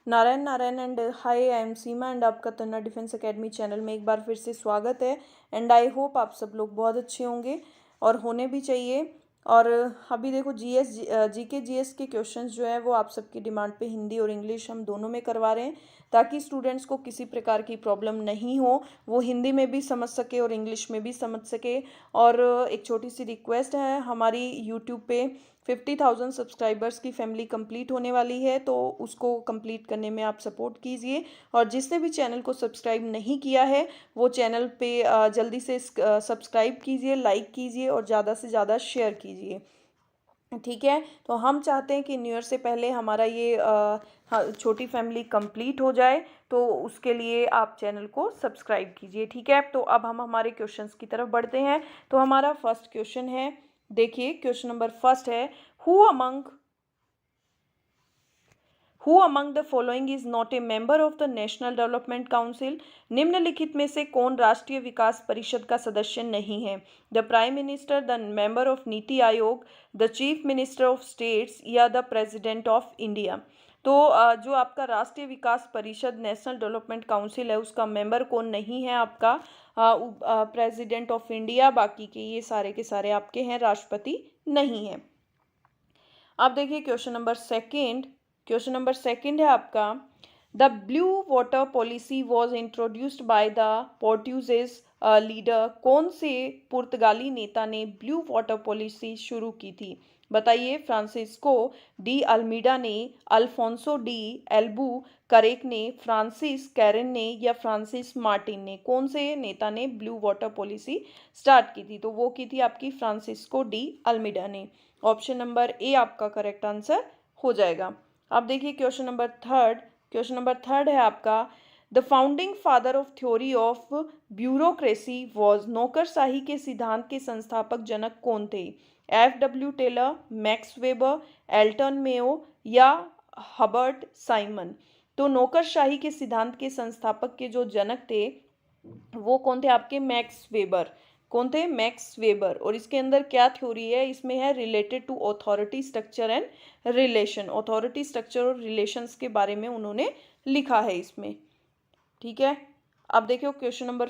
Narayan Narayan and hi, I am Seema and आपका तन्ना defence academy channel में एक बार फिर से स्वागत है। एंड आई होप आप सब लोग बहुत अच्छे होंगे और होने भी चाहिए। और अभी देखो जीके जीएस के क्वेश्चंस जो है वो आप सबकी डिमांड पे हिंदी और इंग्लिश हम दोनों में करवा रहे हैं, ताकि स्टूडेंट्स को किसी प्रकार की प्रॉब्लम नहीं हो, वो हिंदी में भी समझ सके और इंग्लिश में भी समझ सके। और एक छोटी सी रिक्वेस्ट है, हमारी यूट्यूब पे 50,000 सब्सक्राइबर्स की फैमिली कंप्लीट होने वाली है, तो उसको कंप्लीट करने में आप सपोर्ट कीजिए। और जिसने भी चैनल को सब्सक्राइब नहीं किया है वो चैनल पे जल्दी से सब्सक्राइब कीजिए, लाइक कीजिए और ज़्यादा से ज़्यादा शेयर कीजिए। ठीक है, तो हम चाहते हैं कि न्यू ईयर से पहले हमारा ये छोटी फैमिली कंप्लीट हो जाए, तो उसके लिए आप चैनल को सब्सक्राइब कीजिए। ठीक है, तो अब हम हमारे क्वेश्चंस की तरफ बढ़ते हैं। तो हमारा फर्स्ट क्वेश्चन है, देखिए क्वेश्चन नंबर फर्स्ट है, who among the following is not a member of the national development council. निम्नलिखित में से कौन राष्ट्रीय विकास परिषद का सदस्य नहीं है? The prime minister, the member of NITI Aayog, the chief minister of states या द प्रेसिडेंट ऑफ इंडिया। तो जो आपका राष्ट्रीय विकास परिषद नेशनल डेवलपमेंट काउंसिल है उसका मेंबर कौन नहीं है? आपका प्रेसिडेंट ऑफ इंडिया, बाकी के ये सारे के सारे आपके हैं राष्ट्रपति नहीं है। अब देखिए क्वेश्चन नंबर सेकेंड है आपका, the blue water policy was introduced by the Portuguese leader. कौन से पुर्तगाली नेता ने ब्लू वाटर पॉलिसी शुरू की थी? बताइए, फ्रांसिस्को डी अल्मीडा ने, अल्फोंसो डी एल्बू करेक ने, फ्रांसिस कैरन ने या फ्रांसिस मार्टिन ने? कौन से नेता ने ब्लू वाटर पॉलिसी स्टार्ट की थी? तो वो की थी आपकी फ्रांसिस्को डी अल्मीडा ने। ऑप्शन नंबर ए आपका करेक्ट आंसर हो जाएगा। अब देखिए क्वेश्चन नंबर थर्ड है आपका, the founding father of theory of bureaucracy was. नौकरशाही के सिद्धांत के संस्थापक जनक कौन थे? F.W. Taylor, Max Weber, Elton Mayo या हबर्ट साइमन? तो नौकरशाही के सिद्धांत के संस्थापक के जो जनक थे वो कौन थे? आपके मैक्स वेबर। कौन थे? Max Weber. और इसके अंदर क्या थ्योरी है? इसमें है related to authority structure and relation. Authority structure और रिलेशंस के बारे में उन्होंने लिखा है इसमें। ठीक है, अब देखियो क्वेश्चन नंबर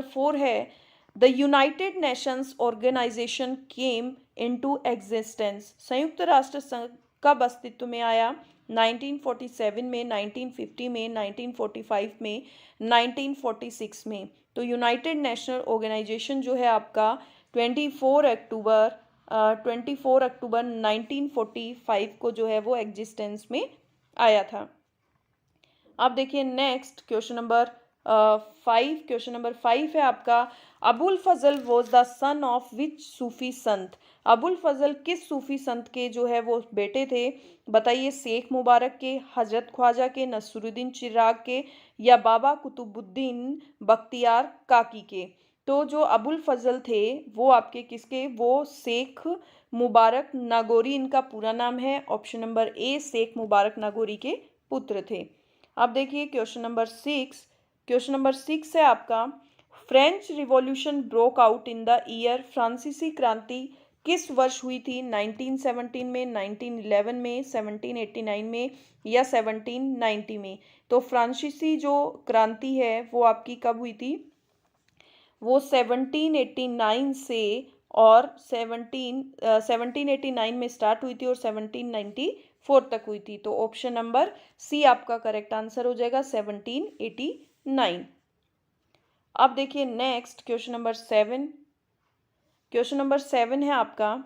फोर है, the United Nations Organisation came into existence. संयुक्त राष्ट्र संघ कब अस्तित्व में आया? 1947 में, 1950 में, 1945 में, 1946 में? तो यूनाइटेड नेशनल ऑर्गेनाइजेशन जो है आपका 24 अक्टूबर 1945 को जो है वो एग्जिस्टेंस में आया था। अब देखिए नेक्स्ट क्वेश्चन नंबर 5 है आपका, Abul Fazal was the son of which Sufi sant. Abul फजल किस सूफी संत के जो है वो बेटे थे? बताइए, शेख मुबारक के, हजरत ख्वाजा के, नसरुद्दीन चिराग के या बाबा कुतुबुद्दीन बख्तियार काकी के? तो जो अबुल फजल थे वो आपके किसके? वो शेख मुबारक नागौरी इनका पूरा नाम है। ऑप्शन नंबर ए शेख मुबारक नागौरी के पुत्र थे। अब देखिए क्वेश्चन नंबर सिक्स है आपका, French revolution broke out in the year. फ्रांसीसी क्रांति किस वर्ष हुई थी? 1917 में, 1911 में, 1789 में या 1790 में? तो फ्रांसीसी जो क्रांति है वो आपकी कब हुई थी? वो 1789 से और 1789 में स्टार्ट हुई थी और 1794 तक हुई थी। तो ऑप्शन नंबर सी आपका करेक्ट आंसर हो जाएगा, 1789। अब देखिए नेक्स्ट क्वेश्चन नंबर सेवन है आपका,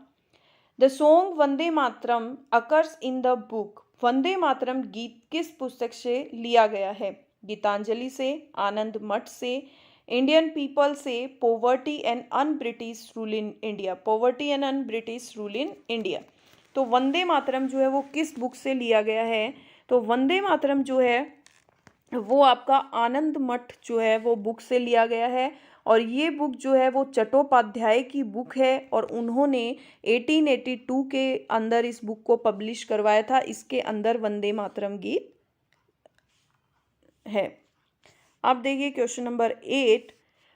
the song Vande Mataram occurs in the book. Vande Mataram गीत किस पुस्तक से लिया गया है? गीतांजलि से, आनंद मठ से, इंडियन पीपल से, poverty and un British rule in India. Poverty and un British rule in India. तो वंदे मातरम जो है वो किस बुक से लिया गया है? तो वंदे मातरम जो है वो आपका आनंद मठ जो है वो बुक से लिया गया है। और ये बुक जो है वो चट्टोपाध्याय की बुक है और उन्होंने 1882 के अंदर इस बुक को पब्लिश करवाया था। इसके अंदर वंदे मातरम गीत है। अब देखिए question number 8,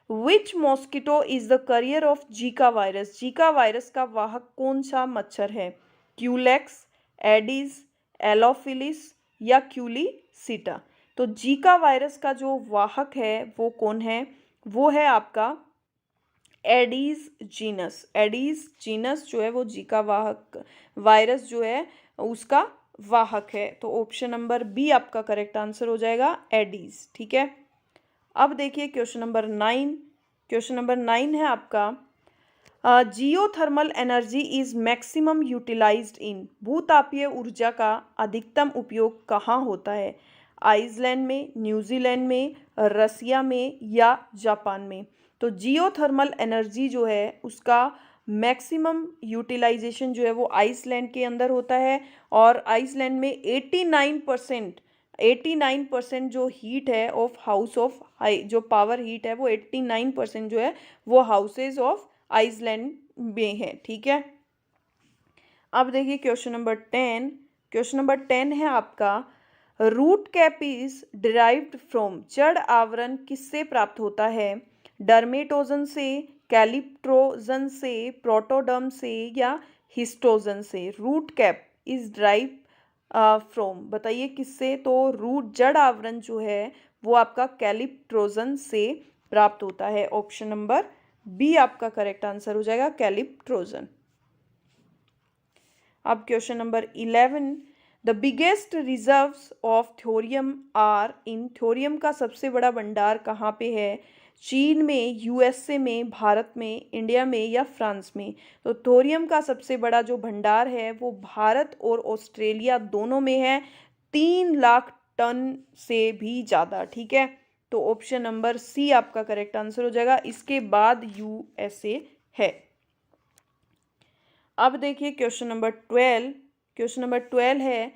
which mosquito is the career of Zika virus. Zika virus का वाहक कौन सा मच्छर है? क्यूलेक्स, एडिस, एलोफिलिस, या क्यूलीसिटा। तो जीका वायरस का जो वाहक है वो कौन है? वो है आपका एडीज जीनस। एडीज जीनस जो है वो जीका वाहक वायरस जो है उसका वाहक है। तो ऑप्शन नंबर बी आपका करेक्ट आंसर हो जाएगा, एडीज। ठीक है, अब देखिए क्वेश्चन नंबर 9। क्वेश्चन नंबर 9 है आपका geothermal energy is maximum utilised in. भूतापीय ऊर्जा का अधिकतम उपयोग कहाँ होता है? आइसलैंड में, न्यूजीलैंड में, रसिया में या जापान में? तो जियोथर्मल एनर्जी जो है उसका मैक्सिमम यूटिलाइजेशन जो है वो आइसलैंड के अंदर होता है, और आइसलैंड में 89% जो हीट है ऑफ हाउस ऑफ जो पावर हीट है वो 89% जो है वो हाउसेज ऑफ आइसलैंड में है। ठीक है, अब देखिए क्वेश्चन नंबर 10। क्वेश्चन नंबर 10 है आपका root cap is derived from. जड़ आवरण किससे प्राप्त होता है? डर्मेटोजन से, कैलिप्ट्रोजन से, प्रोटोडर्म से या हिस्टोजन से? Root cap is derived from, बताइए किससे? तो रूट जड़ आवरण जो है वो आपका कैलिप्ट्रोजन से प्राप्त होता है। ऑप्शन नंबर बी आपका करेक्ट आंसर हो जाएगा, कैलिप्ट्रोजन। अब question number 11। The biggest reserves of thorium are in. Thorium का सबसे बड़ा भंडार कहाँ पे है? चीन में, यूएसए में, भारत में, इंडिया में या फ्रांस में? तो थोरियम का सबसे बड़ा जो भंडार है वो भारत और ऑस्ट्रेलिया दोनों में है, 3 लाख टन से भी ज़्यादा। ठीक है, तो ऑप्शन नंबर सी आपका करेक्ट आंसर हो जाएगा, इसके बाद यूएसए है। अब देखिए क्वेश्चन नंबर 12। क्वेश्चन नंबर 12 है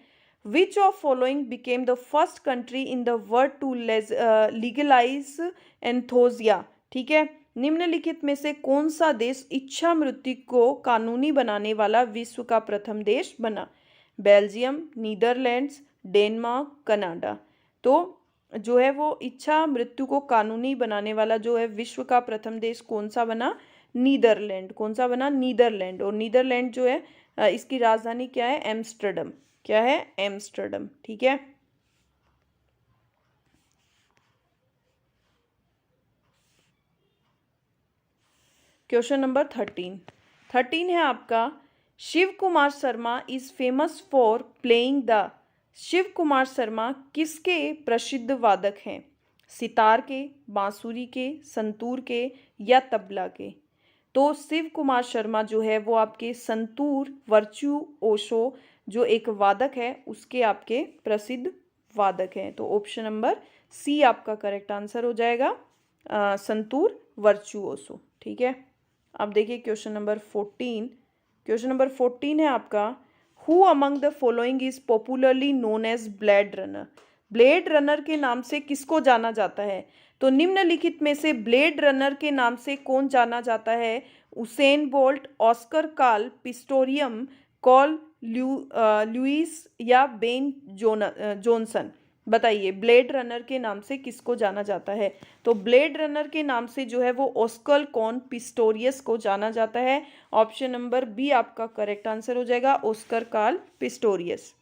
which of following became the first country in the world to legalise एंथोजिया। ठीक है, निम्नलिखित में से कौन सा देश इच्छा मृत्यु को कानूनी बनाने वाला विश्व का प्रथम देश बना? Belgium, Netherlands, Denmark, Canada. तो जो है वो इच्छा मृत्यु को कानूनी बनाने वाला जो है विश्व का प्रथम देश कौन सा बना? नीदरलैंड। कौन सा बना? नीदरलैंड। और नीदरलैंड जो है इसकी राजधानी क्या है? एम्स्टर्डम। क्या है? एम्स्टर्डम। ठीक है, क्वेश्चन नंबर 13 है आपका Shiv Kumar Sharma is famous for playing the. Shiv Kumar Sharma किसके प्रसिद्ध वादक हैं? सितार के, बांसुरी के, संतूर के या तबला के? तो शिव कुमार शर्मा जो है वो आपके संतूर वर्चुओसो जो एक वादक है उसके आपके प्रसिद्ध वादक हैं। तो ऑप्शन नंबर सी आपका करेक्ट आंसर हो जाएगा, संतूर वर्चुओसो। ठीक है, अब देखिए क्वेश्चन नंबर 14। क्वेश्चन नंबर 14 है आपका who among the following is popularly known as blade runner. Blade runner के नाम से किसको जाना जाता है? तो निम्नलिखित में से ब्लेड रनर के नाम से कौन जाना जाता है? Usain Bolt, Oscar Carl Pistorius, Carl Lewis या बेन जॉनसन? बताइए ब्लेड रनर के नाम से किसको जाना जाता है? तो ब्लेड रनर के नाम से जो है वो ऑस्कर कॉन पिस्टोरियस को जाना जाता है। ऑप्शन नंबर बी आपका करेक्ट आंसर हो जाएगा, ऑस्कर कार्ल पिस्टोरियस।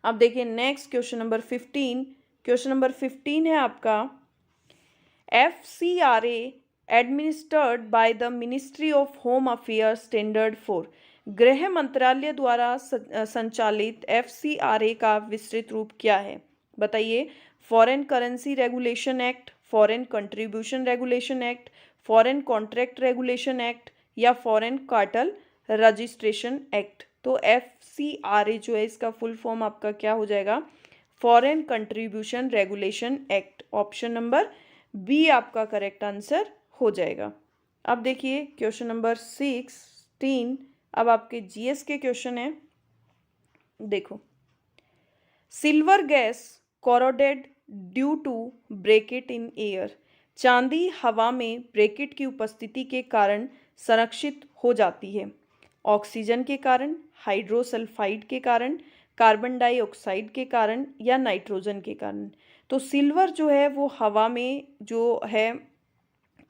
अब देखिए next question number 15। Question number 15 है आपका FCRA administered by the ministry of home affairs standard 4। गृह मंत्रालय द्वारा संचालित FCRA का विस्तृत रूप क्या है? बताइए। Foreign currency regulation act, foreign contribution regulation act, foreign contract regulation act या फॉरेन कार्टेल रजिस्ट्रेशन एक्ट? तो FCRA जो है इसका फुल फॉर्म आपका क्या हो जाएगा? Foreign contribution regulation act. Option number B आपका करेक्ट आंसर हो जाएगा। अब देखिए क्वेश्चन नंबर 16। अब आपके जीएस के क्वेश्चन है, देखो। Silver gas corroded due to bracket in air. चांदी हवा में ब्रेकेट की उपस्थिति के कारण संरक्षित हो जाती है। ऑक्सीजन के कारण, हाइड्रोसल्फाइड के कारण, कार्बन डाइऑक्साइड के कारण या नाइट्रोजन के कारण? तो सिल्वर जो है वो हवा में जो है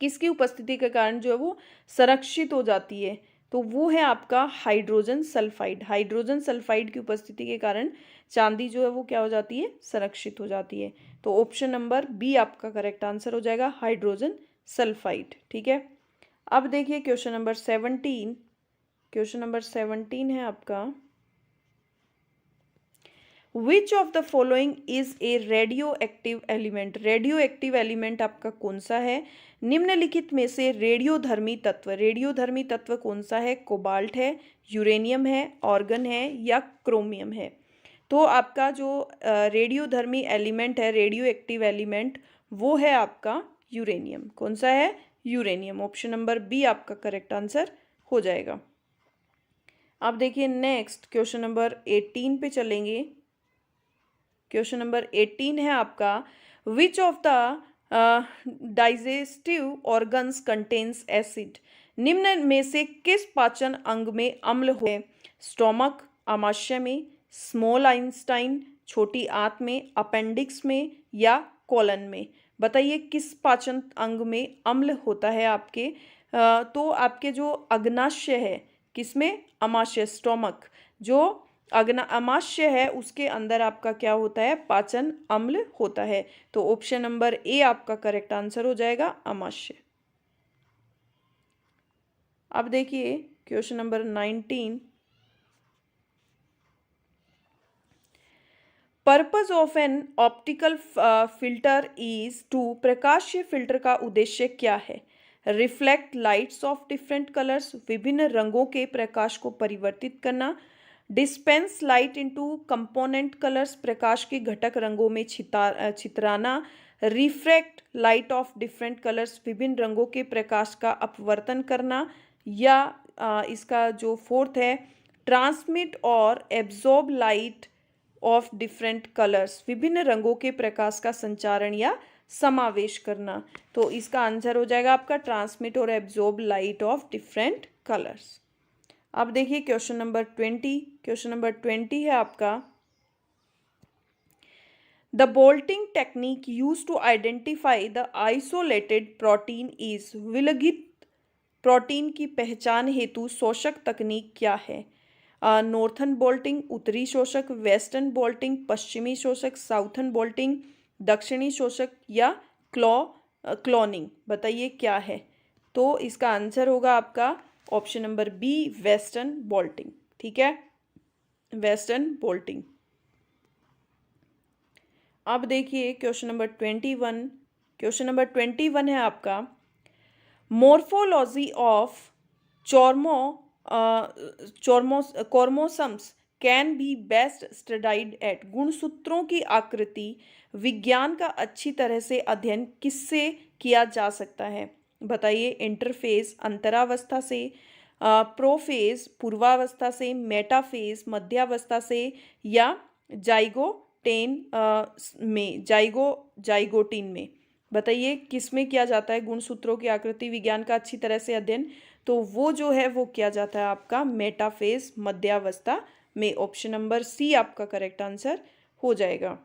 किसकी उपस्थिति के कारण जो है वो संरक्षित हो जाती है? तो वो है आपका हाइड्रोजन सल्फाइड। हाइड्रोजन सल्फाइड की उपस्थिति के कारण चांदी जो है वो क्या हो जाती है, संरक्षित हो जाती है। तो ऑप्शन नंबर बी आपका करेक्ट आंसर हो जाएगा, हाइड्रोजन सल्फाइड। ठीक है, अब देखिए क्वेश्चन नंबर 17। क्वेश्चन नंबर 17 है आपका, विच of the following is a radio active element. Radio active element आपका कौन सा है, निम्नलिखित में से रेडियोधर्मी तत्व कौन सा है, कोबाल्ट है, यूरेनियम है, ऑर्गन है या क्रोमियम है। तो आपका जो रेडियोधर्मी एलिमेंट है, रेडियो एक्टिव एलिमेंट, वो है आपका यूरेनियम। कौन सा है, यूरेनियम। ऑप्शन नंबर बी आपका करेक्ट आंसर हो जाएगा। अब देखिए नेक्स्ट क्वेश्चन नंबर 18 पे चलेंगे। क्वेश्चन नंबर 18 है आपका, विच of the digestive organs contains acid. निम्न में से किस पाचन अंग में अम्ल है, स्टोमक, आमाशय में, स्मॉल आइंस्टाइन, छोटी आंत में, अपेंडिक्स में या कोलन में। बताइए किस पाचन अंग में अम्ल होता है आपके। तो आपके जो अग्नाशय है, किसमें, आमाशय, स्टोमक, जो आमाशय है उसके अंदर आपका क्या होता है, पाचन अम्ल होता है। तो ऑप्शन नंबर ए आपका करेक्ट आंसर हो जाएगा, आमाशय। अब देखिए question number 19, purpose of an optical filter is to. प्रकाशीय फिल्टर का उद्देश्य क्या है, reflect lights of different colours, विभिन्न रंगों के प्रकाश को परिवर्तित करना, dispense light into component colours, प्रकाश के घटक रंगों में छितराना, refract light of different colours, विभिन्न रंगों के प्रकाश का अपवर्तन करना, या इसका जो फोर्थ है, ट्रांसमिट और absorb light of different colours, विभिन्न रंगों के प्रकाश का संचारण या समावेश करना। तो इसका आंसर हो जाएगा आपका ट्रांसमिट और absorb light of different colours. अब देखिए क्वेश्चन नंबर 20। क्वेश्चन नंबर 20 है आपका, the blotting technique used to identify the isolated protein is. विलगित प्रोटीन की पहचान हेतु शोषक तकनीक क्या है, नॉर्थन बोल्टिंग, उत्तरी शोषक, वेस्टर्न बोल्टिंग, पश्चिमी शोषक, साउथर्न बोल्टिंग, दक्षिणी शोषक या क्लोनिंग। बताइए क्या है। तो इसका आंसर होगा आपका option number B, western bolting. ठीक है, वेस्टर्न बोल्टिंग। अब देखिए क्वेश्चन नंबर 21। क्वेश्चन नंबर 21 है आपका, morphology of chromosomes can be best studied at. गुणसूत्रों की आकृति विज्ञान का अच्छी तरह से अध्ययन किससे किया जा सकता है। बताइए, इंटरफेज अंतरावस्था से, प्रोफेज पूर्वावस्था से, मेटाफेज मध्यावस्था से या जाइगोटीन में। बताइए किस में किया जाता है गुणसूत्रों की आकृति विज्ञान का अच्छी तरह से अध्ययन। तो वो जो है वो किया जाता है आपका मेटाफेज मध्यावस्था में। ऑप्शन नंबर सी आपका करेक्ट आंसर हो जाएगा।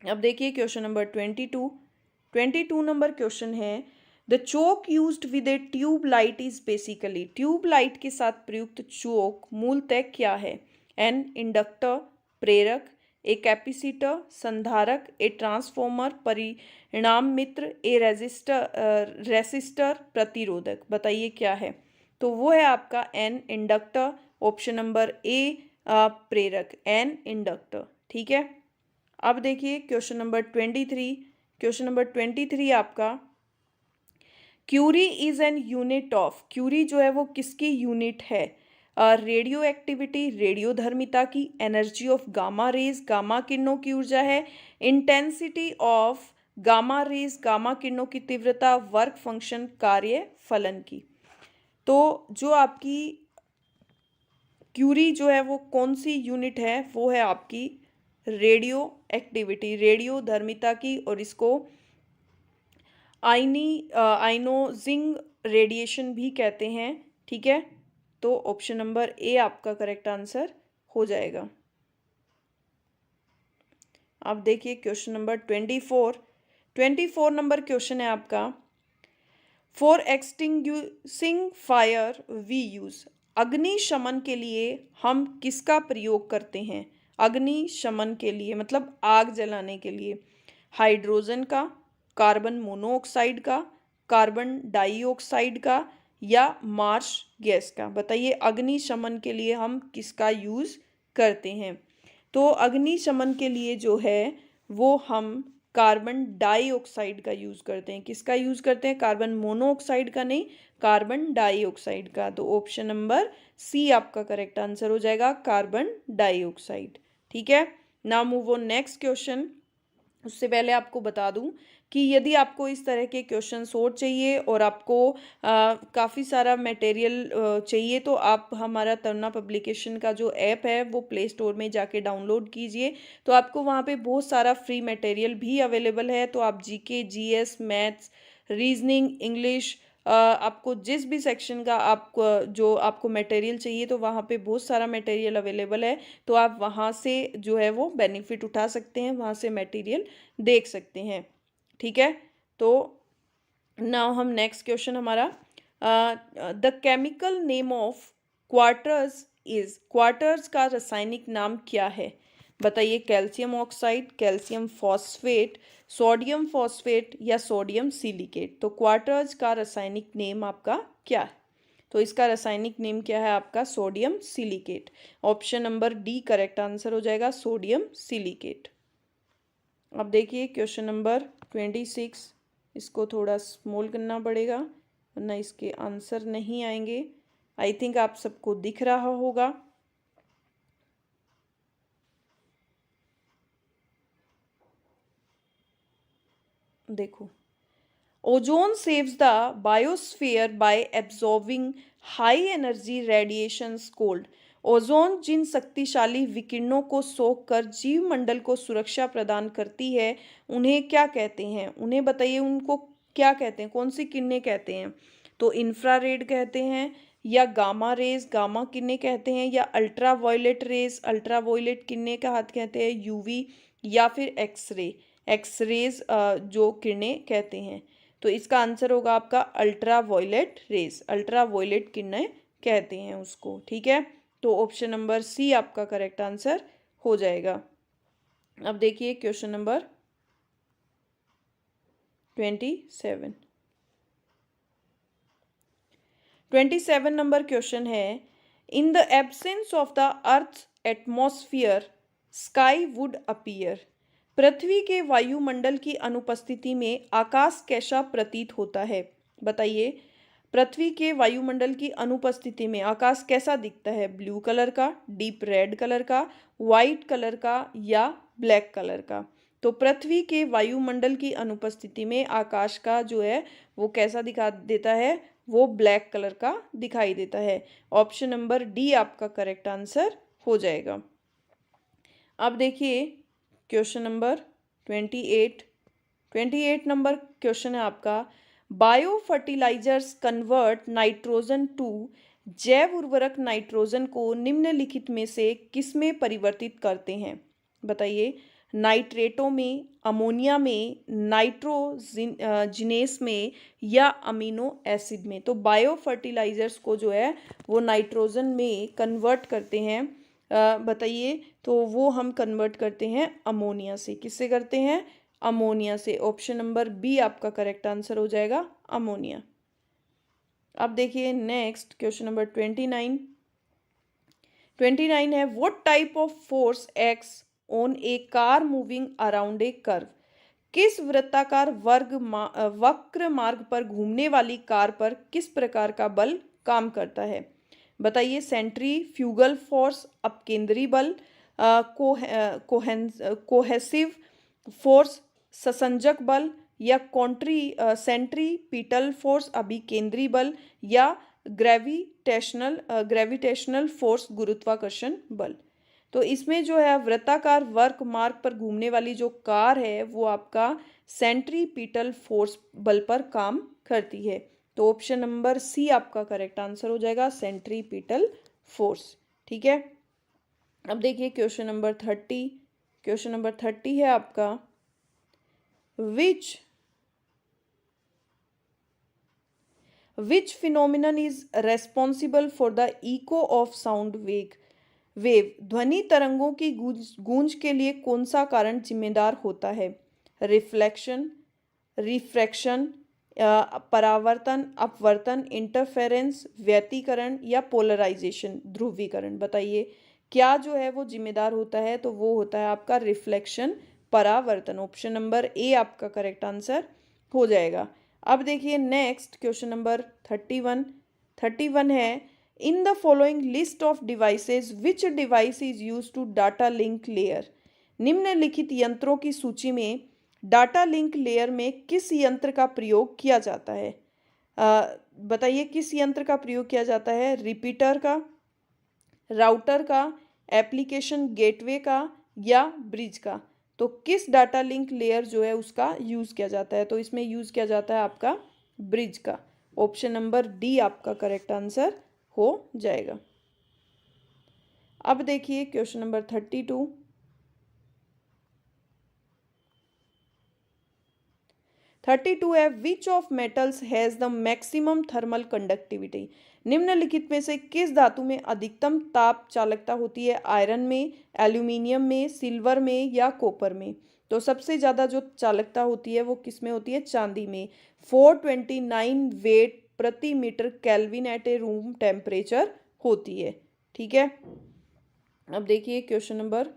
अब देखिए क्वेश्चन नंबर 22 नंबर क्वेश्चन है, the choke used with a tube light is basically. Tube light के साथ प्रयुक्त चोक मूलतः क्या है, एन इंडक्टर प्रेरक, ए कैपेसिटर संधारक, ए ट्रांसफॉर्मर परिणाम मित्र, ए रेसिस्टर प्रतिरोधक। बताइए क्या है। तो वो है आपका an inductor. Option number A प्रेरक, एन इंडक्टर। ठीक है, अब देखिए क्वेश्चन नंबर 23। क्वेश्चन नंबर 23 आपका, curie is an unit of. Curie जो है वो किसकी यूनिट है, रेडियो एक्टिविटी रेडियोधर्मिता की, energy of gamma rays gamma किरणों की ऊर्जा है, intensity of gamma rays gamma किरणों की तीव्रता, वर्क फंक्शन कार्य फलन की। तो जो आपकी क्यूरी जो है वो कौन सी यूनिट है, वो है आपकी रेडियो एक्टिविटी रेडियोधर्मिता की, और इसको आइनोजिंग रेडिएशन भी कहते हैं। ठीक है, तो ऑप्शन नंबर ए आपका करेक्ट आंसर हो जाएगा। अब देखिए क्वेश्चन नंबर 24 नंबर क्वेश्चन है आपका, for extinguishing fire we use. अग्निशमन के लिए हम किसका प्रयोग करते हैं। अग्निशमन के लिए मतलब आग जलाने के लिए? हाइड्रोजन का, कार्बन मोनोऑक्साइड का, कार्बन डाइऑक्साइड का या मार्श गैस का? बताइए अग्निशमन के लिए हम किसका यूज़ करते हैं? तो अग्निशमन के लिए जो है वो हम कार्बन डाइऑक्साइड का यूज़ करते हैं। किसका यूज़ करते हैं? कार्बन मोनोऑक्साइड का नहीं, कार्बन डाइऑक्साइड का। तो ऑप्शन नंबर सी आपका करेक्ट आंसर हो जाएगा, कार्बन डाइऑक्साइड। ठीक है, now move on next question. उससे पहले आपको बता दूं कि यदि आपको इस तरह के क्वेश्चंस और चाहिए और आपको काफ़ी सारा मटेरियल चाहिए तो आप हमारा तरुणा पब्लिकेशन का जो ऐप है वो प्ले स्टोर में जाके डाउनलोड कीजिए। तो आपको वहाँ पे बहुत सारा फ्री मटेरियल भी अवेलेबल है। तो आप GK, GS, maths, reasoning, English, आपको जिस भी सेक्शन का आपको जो आपको मटेरियल चाहिए तो वहाँ पे बहुत सारा मटेरियल अवेलेबल है। तो आप वहाँ से जो है वो बेनिफिट उठा सकते हैं, वहाँ से मटेरियल देख सकते हैं। ठीक है, तो नाउ हम नेक्स्ट क्वेश्चन हमारा, the chemical name of quarters is, quarters का रासायनिक नाम क्या है? बताइए calcium oxide, calcium phosphate, sodium phosphate या सोडियम सिलिकेट? तो क्वार्टर्स का रासायनिक नेम आपका क्या है? तो इसका रासायनिक नेम क्या है आपका? Sodium silicate. Option number D correct answer हो जाएगा, सोडियम सिलिकेट। अब देखिए क्वेश्चन नंबर 26, इसको थोड़ा स्मॉल करना पड़ेगा वरना इसके आंसर नहीं आएंगे। आई थिंक आप सबको दिख रहा होगा। देखो, ozone saves the biosphere by absorbing high energy radiations called. Ozone जिन शक्तिशाली विकिरणों को सोख कर जीव मंडल को सुरक्षा प्रदान करती है उन्हें क्या कहते हैं? उन्हें बताइए उनको क्या कहते हैं, कौन सी किरणें कहते हैं? तो इंफ्रारेड कहते हैं या गामा रेज, गामा किरणें कहते हैं या ultraviolet rays, ultraviolet किरणें का हाथ कहते हैं, यूवी या फिर एक्सरे, एक्सरेज जो किरणें कहते हैं? तो इसका आंसर होगा आपका ultraviolet rays, ultraviolet किरणें कहते हैं उसको। ठीक है, तो ऑप्शन नंबर सी आपका करेक्ट आंसर हो जाएगा। अब देखिए क्वेश्चन नंबर 27। 27 नंबर क्वेश्चन है, in the absence of the earth atmosphere sky would appear. पृथ्वी के वायुमंडल की अनुपस्थिति में आकाश कैसा प्रतीत होता है? बताइए पृथ्वी के वायुमंडल की अनुपस्थिति में आकाश कैसा दिखता है? ब्लू कलर का, डीप रेड कलर का, वाइट कलर का या ब्लैक कलर का? तो पृथ्वी के वायुमंडल की अनुपस्थिति में आकाश का जो है वो कैसा दिखा देता है? वो ब्लैक कलर का दिखाई देता है। ऑप्शन नंबर डी आपका करेक्ट आंसर हो जाएगा। अब देखिए क्वेश्चन नंबर 28। 28 नंबर क्वेश्चन है आपका, biofertilisers convert nitrogen to, जैव उर्वरक नाइट्रोजन को निम्नलिखित में से किसमें परिवर्तित करते हैं? बताइए नाइट्रेटों में, अमोनिया में, नाइट्रोजिनेस में या अमीनो एसिड में? तो बायो फर्टिलाइजर्स को जो है वो नाइट्रोजन में कन्वर्ट करते हैं। बताइए तो वो हम कन्वर्ट करते हैं अमोनिया से। किससे करते हैं? अमोनिया से। ऑप्शन नंबर बी आपका करेक्ट आंसर हो जाएगा, अमोनिया। अब देखिए नेक्स्ट क्वेश्चन नंबर 29। 29 है, what type of force x on A car moving around a curve. किस वृत्ताकार वक्र मार्ग पर घूमने वाली कार पर किस प्रकार का बल काम करता है? बताइए सेंट्रीफ्यूगल फोर्स, अपकेंद्री बल, कोहेसिव फोर्स, ससंजक बल या सेंट्रीपिटल फोर्स, अभिकेंद्री बल या ग्रेविटेशनल फोर्स, गुरुत्वाकर्षण बल? तो इसमें जो है वृत्ताकार वर्क मार्ग पर घूमने वाली जो कार है वो आपका सेंट्रीपिटल फोर्स बल पर काम करती है। तो ऑप्शन नंबर सी आपका करेक्ट आंसर हो जाएगा, सेंट्रीपिटल फोर्स। ठीक है, अब देखिए क्वेश्चन नंबर 30। क्वेश्चन नंबर 30 है आपका, which phenomenon is responsible for the echo of sound wave. Wave ध्वनि तरंगों की गूंज गूंज के लिए कौन सा कारण जिम्मेदार होता है? रिफ्लेक्शन, रिफ्रैक्शन, परावर्तन, अपवर्तन, इंटरफेरेंस, व्यतिकरण या पोलराइजेशन, ध्रुवीकरण। बताइए क्या जो है वो जिम्मेदार होता है? तो वो होता है आपका रिफ्लेक्शन, परावर्तन। ऑप्शन नंबर ए आपका करेक्ट आंसर हो जाएगा। अब देखिए नेक्स्ट क्वेश्चन नंबर 31 है, in the following list of devices which device is use to data link layer. निम्नलिखित यंत्रों की सूची में डाटा लिंक लेयर में किस यंत्र का प्रयोग किया जाता है? बताइए किस यंत्र का प्रयोग किया जाता है? रिपीटर का, राउटर का, एप्लीकेशन गेटवे का या ब्रिज का? तो किस डाटा लिंक लेयर जो है उसका यूज़ किया जाता है? तो इसमें यूज़ किया जाता है आपका ब्रिज का। ऑप्शन नंबर डी आपका करेक्ट आंसर हो जाएगा। अब देखिए क्वेश्चन नंबर 32 है, which of metals has the maximum thermal conductivity. निम्नलिखित में से किस धातु में अधिकतम ताप चालकता होती है? आयरन में, एल्यूमिनियम में, सिल्वर में या कॉपर में? तो सबसे ज़्यादा जो चालकता होती है वो किस में होती है? चांदी में। 429 वेट प्रति मीटर केल्विन एट ए रूम टेम्परेचर होती है। ठीक है, अब देखिए question number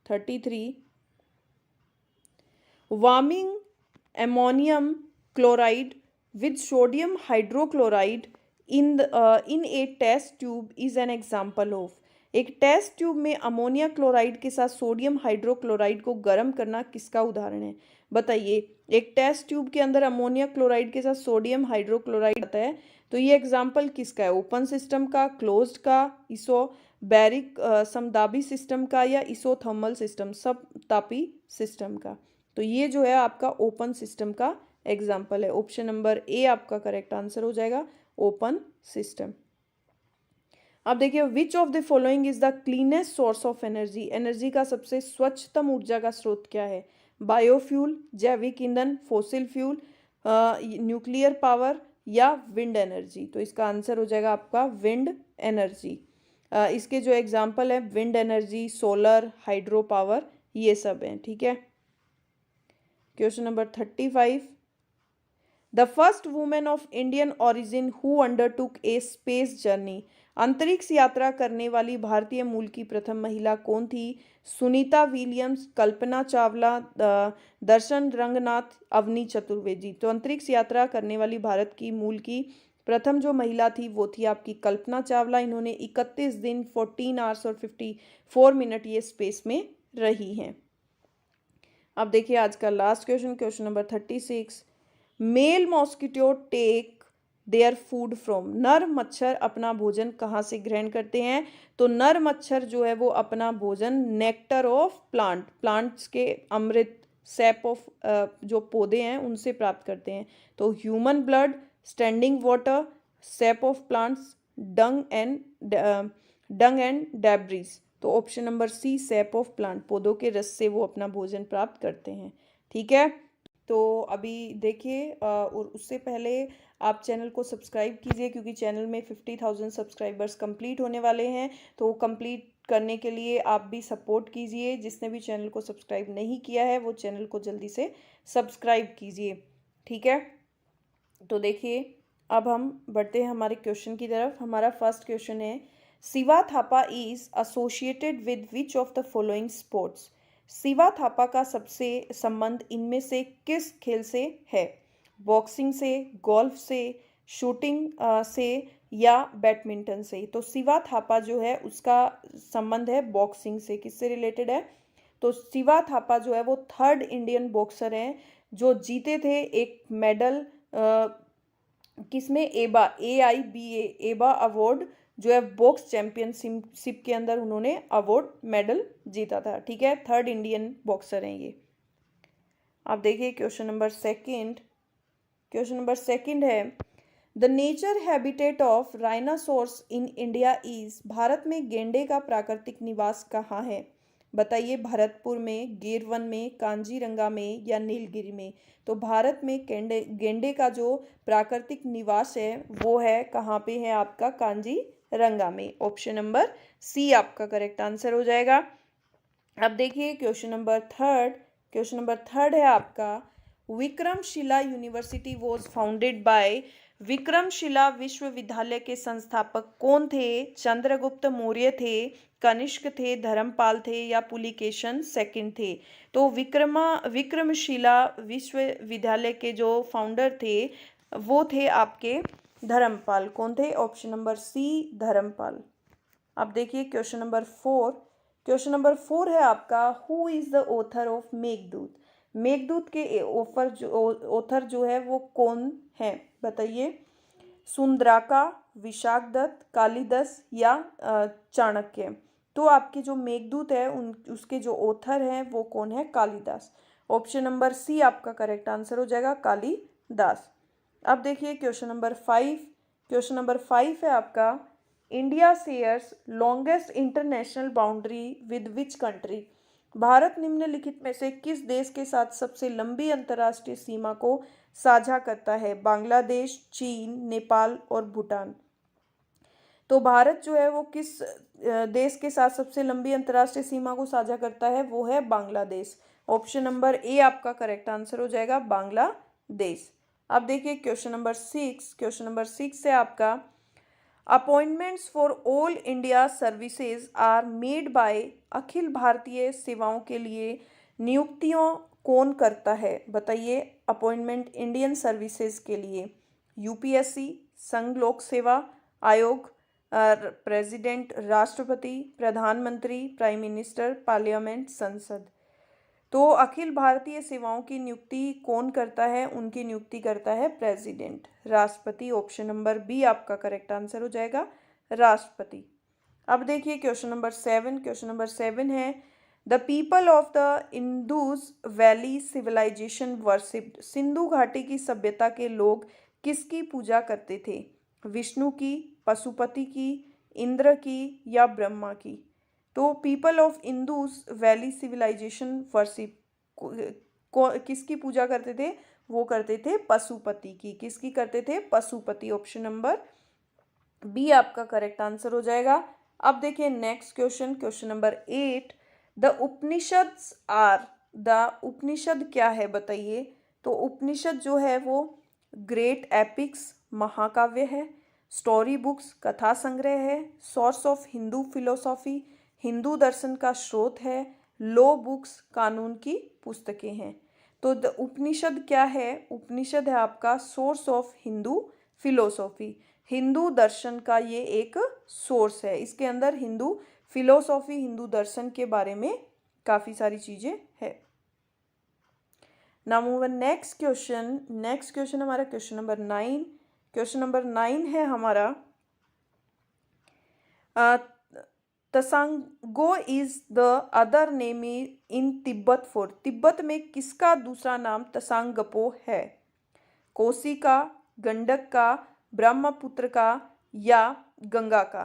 33, warming ammonium chloride with sodium hydrochloride in a test tube is an example of। एक टेस्ट ट्यूब में अमोनिया क्लोराइड के साथ सोडियम हाइड्रोक्लोराइड को गर्म करना किसका उदाहरण है? बताइए एक टेस्ट ट्यूब के अंदर अमोनिया क्लोराइड के साथ सोडियम हाइड्रोक्लोराइड आता है, तो ये एग्जाम्पल किसका है? ओपन सिस्टम का, क्लोज्ड का, इसोबैरिक समतापी सिस्टम का या इसोथर्मल सिस्टम समतापी सिस्टम का? तो ये जो है आपका ओपन सिस्टम का एग्जाम्पल है। ऑप्शन नंबर ए आपका करेक्ट आंसर हो जाएगा, ओपन सिस्टम। अब देखिए विच of the following is the cleanest source of energy. Energy का सबसे स्वच्छतम ऊर्जा का स्रोत क्या है? बायोफ्यूल, जैविक ईंधन, फॉसिल फ्यूल, न्यूक्लियर पावर या विंड एनर्जी? तो इसका आंसर हो जाएगा आपका विंड एनर्जी। इसके जो एग्जाम्पल है wind energy, solar, hydro power, ये सब हैं। ठीक है, question number 35, the first women of Indian origin who undertook A space journey. अंतरिक्ष यात्रा करने वाली भारतीय मूल की प्रथम महिला कौन थी? सुनीता विलियम्स, कल्पना चावला, दर्शन रंगनाथ, अवनी चतुर्वेदी। तो अंतरिक्ष यात्रा करने वाली भारत की मूल की प्रथम जो महिला थी वो थी आपकी कल्पना चावला। इन्होंने 31 दिन 14 आवर्स और 54 मिनट ये स्पेस में रही हैं। अब देखिए आज का last question, question number 36, male mosquito take their food from. नर मच्छर अपना भोजन कहाँ से ग्रहण करते हैं? तो नर मच्छर जो है वो अपना भोजन नेक्टर ऑफ प्लांट्स के अमृत, सैप ऑफ जो पौधे हैं उनसे प्राप्त करते हैं। तो human blood, standing water, sap of plants, dung and debris. तो option number C sap of plant, पौधों के रस से वो अपना भोजन प्राप्त करते हैं। ठीक है, तो अभी देखिए और उससे पहले आप चैनल को सब्सक्राइब कीजिए क्योंकि चैनल में 50,000 सब्सक्राइबर्स कंप्लीट होने वाले हैं। तो कंप्लीट करने के लिए आप भी सपोर्ट कीजिए। जिसने भी चैनल को सब्सक्राइब नहीं किया है वो चैनल को जल्दी से सब्सक्राइब कीजिए। ठीक है, तो देखिए अब हम बढ़ते हैं हमारे क्वेश्चन की तरफ। हमारा फर्स्ट क्वेश्चन है, Shiva Thapa is associated with which of the following sports. Shiva Thapa का सबसे संबंध इनमें से किस खेल से है? बॉक्सिंग से, गोल्फ से, शूटिंग से या बैडमिंटन से? तो शिवा थापा जो है उसका संबंध है बॉक्सिंग से। किससे रिलेटेड है? तो शिवा थापा जो है वो थर्ड इंडियन बॉक्सर हैं जो जीते थे एक मेडल किसमें? एबा अवार्ड जो है बॉक्स चैंपियनशिप के अंदर उन्होंने अवार्ड मेडल जीता था। ठीक है, थर्ड इंडियन बॉक्सर हैं ये। आप देखिए क्वेश्चन नंबर सेकंड है, the nature habitat of rhinoceros in India is. Bharat में गेंडे का प्राकृतिक निवास कहाँ है? बताइए भरतपुर में, गिर वन में, कांजीरंगा में या नीलगिरी में? तो भारत में गेंडे का जो प्राकृतिक निवास है वो है कहाँ पे है? आपका कांजीरंगा रंगा में। ऑप्शन नंबर सी आपका करेक्ट आंसर हो जाएगा। अब देखिए क्वेश्चन नंबर थर्ड है आपका, Vikramshila university was founded by, Vikramshila विश्वविद्यालय के संस्थापक कौन थे? चंद्रगुप्त मौर्य थे, कनिष्क थे, धर्मपाल थे या पुलिकेशन सेकंड थे? तो विक्रमशिला विश्वविद्यालय के जो फाउंडर थे वो थे आपके धर्मपाल। कौन थे? Option number C Dharmapal. अब देखिए क्वेश्चन नंबर फोर है आपका, who is the author of Meghdoot? Meghdoot के ऑथर जो है वो कौन है बताइए? सुंदराका, विशाखदत्त, कालिदास या चाणक्य? तो आपके जो मेघदूत है उसके जो ऑथर हैं वो कौन है? कालिदास। ऑप्शन नंबर सी आपका करेक्ट आंसर हो जाएगा, कालिदास। अब देखिए क्वेश्चन नंबर फाइव है आपका, India shares longest international boundary with which country? Bharat निम्नलिखित में से किस देश के साथ सबसे लंबी अंतर्राष्ट्रीय सीमा को साझा करता है? बांग्लादेश, चीन, नेपाल और भूटान। तो भारत जो है वो किस देश के साथ सबसे लंबी अंतर्राष्ट्रीय सीमा को साझा करता है? वो है बांग्लादेश। ऑप्शन नंबर ए आपका करेक्ट आंसर हो जाएगा, बांग्लादेश। अब देखिए क्वेश्चन नंबर सिक्स है आपका, appointments for All India services are made by, अखिल भारतीय सेवाओं के लिए नियुक्तियों कौन करता है बताइए? अपॉइंटमेंट इंडियन सर्विसेज के लिए यूपीएससी, संघ लोक सेवा आयोग, प्रेसिडेंट, राष्ट्रपति, प्रधानमंत्री, प्राइम मिनिस्टर, पार्लियामेंट, संसद। तो अखिल भारतीय सेवाओं की नियुक्ति कौन करता है? उनकी नियुक्ति करता है प्रेसिडेंट, राष्ट्रपति। ऑप्शन नंबर बी आपका करेक्ट आंसर हो जाएगा, राष्ट्रपति। अब देखिए क्वेश्चन नंबर सेवन है, the people of the Indus valley civilisation worshipped, सिंधु घाटी की सभ्यता के लोग किसकी पूजा करते थे? विष्णु की, पशुपति की, इंद्र की या ब्रह्मा की? तो people of Indus valley civilisation worship किसकी पूजा करते थे? वो करते थे पशुपति की। किसकी करते थे? पशुपति। ऑप्शन नंबर बी आपका करेक्ट आंसर हो जाएगा। अब देखिए next question number 8, the Upanishads are, the Upanishad क्या है बताइए? तो उपनिषद जो है वो ग्रेट एपिक्स, महाकाव्य है, स्टोरी बुक्स, कथा संग्रह है, source of Hindu philosophy, Hindu दर्शन का स्रोत है, लॉ बुक्स, कानून की पुस्तकें हैं। तो द उपनिषद क्या है? उपनिषद है आपका source of Hindu philosophy, Hindu दर्शन का ये एक सोर्स है। इसके अंदर हिंदू फिलोसॉफी, हिंदू दर्शन के बारे में काफ़ी सारी चीज़ें है। नाउ मूव नेक्स्ट क्वेश्चन हमारा क्वेश्चन नंबर 9 है हमारा, Tsangpo is the other name in Tibet for, Tibet में किसका दूसरा नाम तसांगपो है? कोसी का, गंडक का, ब्रह्मपुत्र का या गंगा का?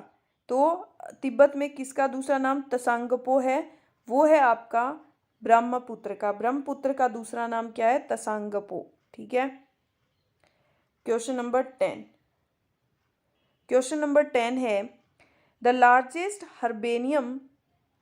तो तिब्बत में किसका दूसरा नाम तसांगपो है? वो है आपका ब्रह्मपुत्र का। ब्रह्मपुत्र का दूसरा नाम क्या है? तसांगपो। ठीक है। क्वेश्चन नंबर 10 है, the largest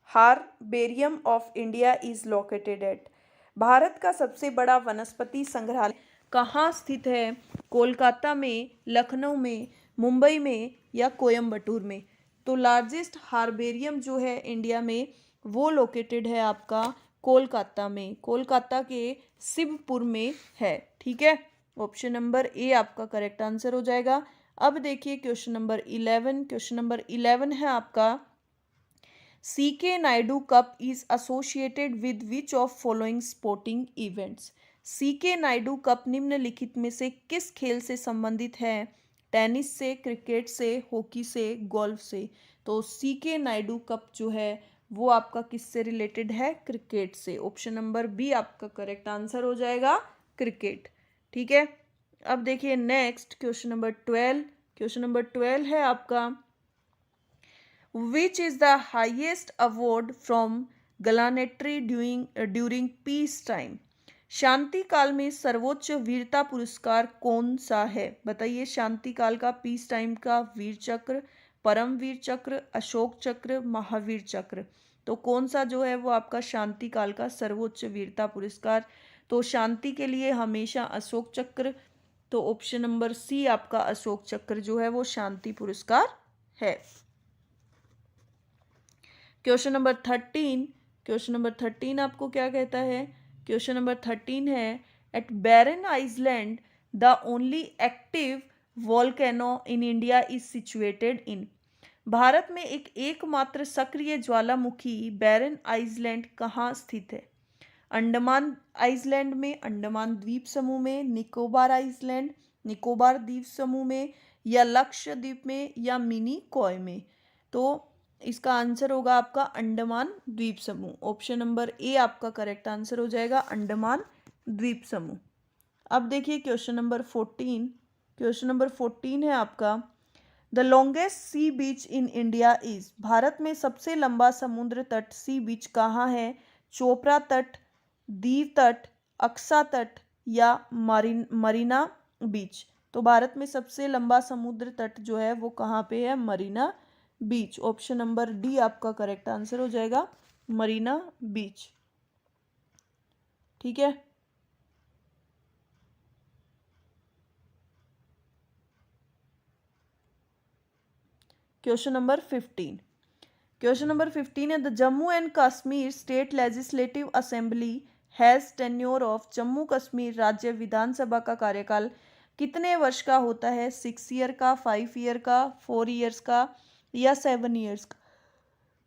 herbarium of India is located at, Bharat का सबसे बड़ा वनस्पति संग्रहालय कहाँ स्थित है? कोलकाता में, लखनऊ में, मुंबई में या कोयम्बटूर में? तो लार्जेस्ट हार्बेरियम जो है इंडिया में वो लोकेटेड है आपका कोलकाता में, कोलकाता के शिवपुर में है। ठीक है। ऑप्शन नंबर ए आपका करेक्ट आंसर हो जाएगा। अब देखिए क्वेश्चन नंबर 11 है आपका, CK Naidu cup is associated with which of following sporting events, CK Naidu cup निम्नलिखित में से किस खेल से संबंधित है? टेनिस से, क्रिकेट से, हॉकी से, गोल्फ से? तो सीके नायडू कप जो है वो आपका किससे रिलेटेड है? क्रिकेट से। ऑप्शन नंबर बी आपका करेक्ट आंसर हो जाएगा, क्रिकेट। ठीक है। अब देखिए नेक्स्ट क्वेश्चन नंबर 12 है आपका, which is the highest award from gallantry during peace time, शांति काल में सर्वोच्च वीरता पुरस्कार कौन सा है? बताइए। शांति काल का, पीस टाइम का वीर चक्र, परमवीर चक्र, अशोक चक्र, महावीर चक्र। तो कौन सा जो है वो आपका शांति काल का सर्वोच्च वीरता पुरस्कार? तो शांति के लिए हमेशा अशोक चक्र। तो ऑप्शन नंबर सी आपका अशोक चक्र जो है वो शांति पुरस्कार है। क्वेश्चन नंबर 13, क्वेश्चन नंबर 13 आपको क्या कहता है? क्वेश्चन नंबर 13 है, at Barren Island the only active volcano in India is situated in. Bharat में एकमात्र सक्रिय ज्वालामुखी बैरन आइसलैंड कहाँ स्थित है? अंडमान आइसलैंड में, अंडमान द्वीप समूह में, निकोबार आइसलैंड, निकोबार द्वीप समूह में, या लक्षद्वीप में, या मिनी कॉय में? तो इसका आंसर होगा आपका अंडमान द्वीप समूह। ऑप्शन नंबर ए आपका करेक्ट आंसर हो जाएगा, अंडमान द्वीप समूह। अब देखिए क्वेश्चन नंबर 14, क्वेश्चन नंबर 14 है आपका, the longest sea beach in India is. Bharat में सबसे लंबा समुद्र तट सी बीच कहाँ है? चोपड़ा तट, दीव तट, अक्सा तट, या मरीना बीच? तो भारत में सबसे लंबा समुद्र तट जो है वो कहाँ पे है? मरीना बीच। ऑप्शन नंबर डी आपका करेक्ट आंसर हो जाएगा, मरीना बीच। ठीक है। क्वेश्चन नंबर 15, क्वेश्चन नंबर 15 है, the Jammu and Kashmir state legislative assembly has tenure of. Jammu Kashmir राज्य विधानसभा का कार्यकाल कितने वर्ष का होता है? 6 ईयर का, 5 ईयर का, 4 ईयर्स का, या 7 ईयर्स का?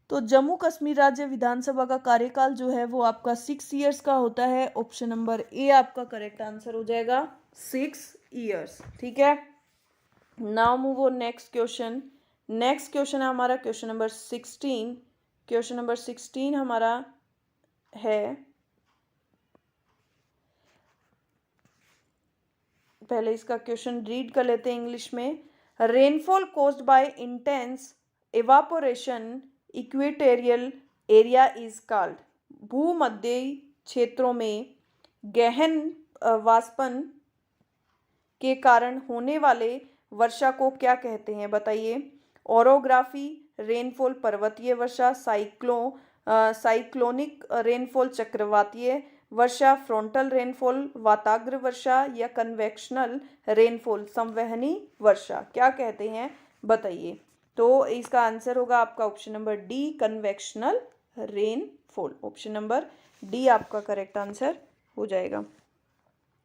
तो जम्मू कश्मीर राज्य विधानसभा का कार्यकाल जो है वो आपका 6 ईयर्स का होता है। ऑप्शन नंबर ए आपका करेक्ट आंसर हो जाएगा, 6 ईयर्स। ठीक है। Now move on next question. Next question है हमारा क्वेश्चन नंबर 16। क्वेश्चन नंबर 16 हमारा है, पहले इसका क्वेश्चन रीड कर लेते हैं इंग्लिश में। Rainfall caused by intense evaporation equatorial area is called. भूमध्यी क्षेत्रों में गहन वाष्पन के कारण होने वाले वर्षा को क्या कहते हैं? बताइए। ओरोग्राफी, रेनफॉल पर्वतीय वर्षा, साइक्लोनिक रेनफॉल चक्रवातीय वर्षा, फ्रंटल रेनफॉल वाताग्र वर्षा, या कन्वेक्शनल रेनफॉल संवहनी वर्षा? क्या कहते हैं बताइए। तो इसका आंसर होगा आपका option number D, convectional rainfall. Option number D आपका करेक्ट आंसर हो जाएगा।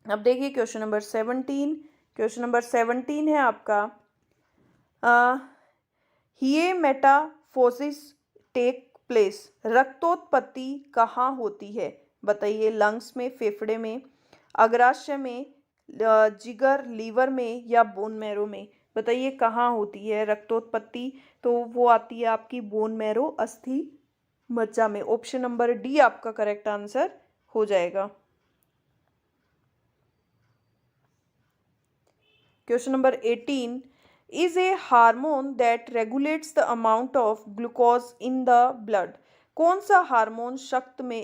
अब देखिए क्वेश्चन नंबर 17। क्वेश्चन नंबर 17 है आपका, हिएमेटाफोसिस टेक प्लेस। रक्तोत्पत्ति कहाँ होती है? बताइए। लंग्स में, फेफड़े में, अग्राशय में, जिगर लीवर में, या बोन मैरो में? बताइए कहाँ होती है रक्तोत्पत्ति? तो वो आती है आपकी बोन मैरो, अस्थि मज्जा में। ऑप्शन नंबर डी आपका करेक्ट आंसर हो जाएगा। Question number 18 is a hormone that regulates the amount of glucose in the blood। कौन सा हार्मोन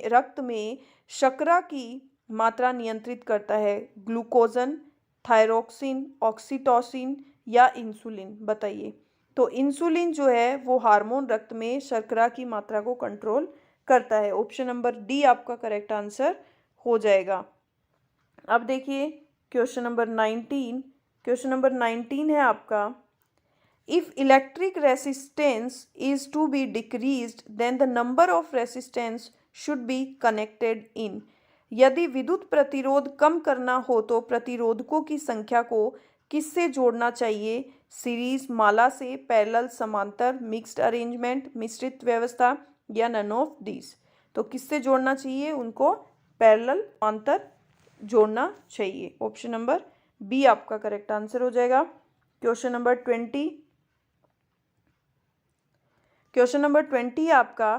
रक्त में शर्करा की मात्रा नियंत्रित करता है? ग्लूकोजन, थायरोक्सिन, ऑक्सीटोसिन, या इंसुलिन? बताइए। तो इंसुलिन जो है वो हार्मोन रक्त में शर्करा की मात्रा को कंट्रोल करता है। ऑप्शन नंबर डी आपका करेक्ट आंसर हो जाएगा। अब देखिए क्वेश्चन नंबर 19। क्वेश्चन नंबर 19 है आपका, if electric resistance is to be decreased then the number of resistance should be connected in. यदि विद्युत प्रतिरोध कम करना हो तो प्रतिरोधकों की संख्या को किससे जोड़ना चाहिए? सीरीज, माला से, पैरेलल, समांतर, मिक्स्ड अरेंजमेंट, मिश्रित व्यवस्था, या नन ऑफ दीज? तो किससे जोड़ना चाहिए? उनको पैरेलल, समांतर जोड़ना चाहिए। ऑप्शन नंबर बी आपका करेक्ट आंसर हो जाएगा। Question number 20। क्वेश्चन नंबर 20 आपका,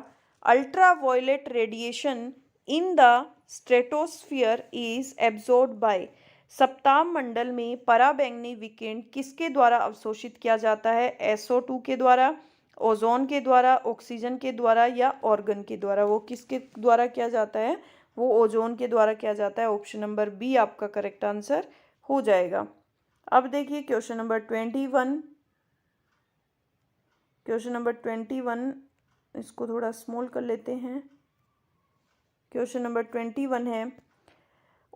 ultraviolet radiation in the stratosphere is absorbed by. सप्ताम मंडल में पराबैंगनी विकिरण किसके द्वारा अवशोषित किया जाता है? SO2 के द्वारा, ओजोन के द्वारा, ऑक्सीजन के द्वारा, या ऑर्गन के द्वारा? वो किसके द्वारा किया जाता है? वो ओजोन के द्वारा किया जाता है। ऑप्शन नंबर बी आपका करेक्ट आंसर हो जाएगा। अब देखिए क्वेश्चन नंबर 21। क्वेश्चन नंबर 21, इसको थोड़ा स्मॉल कर लेते हैं। क्वेश्चन नंबर 21 है,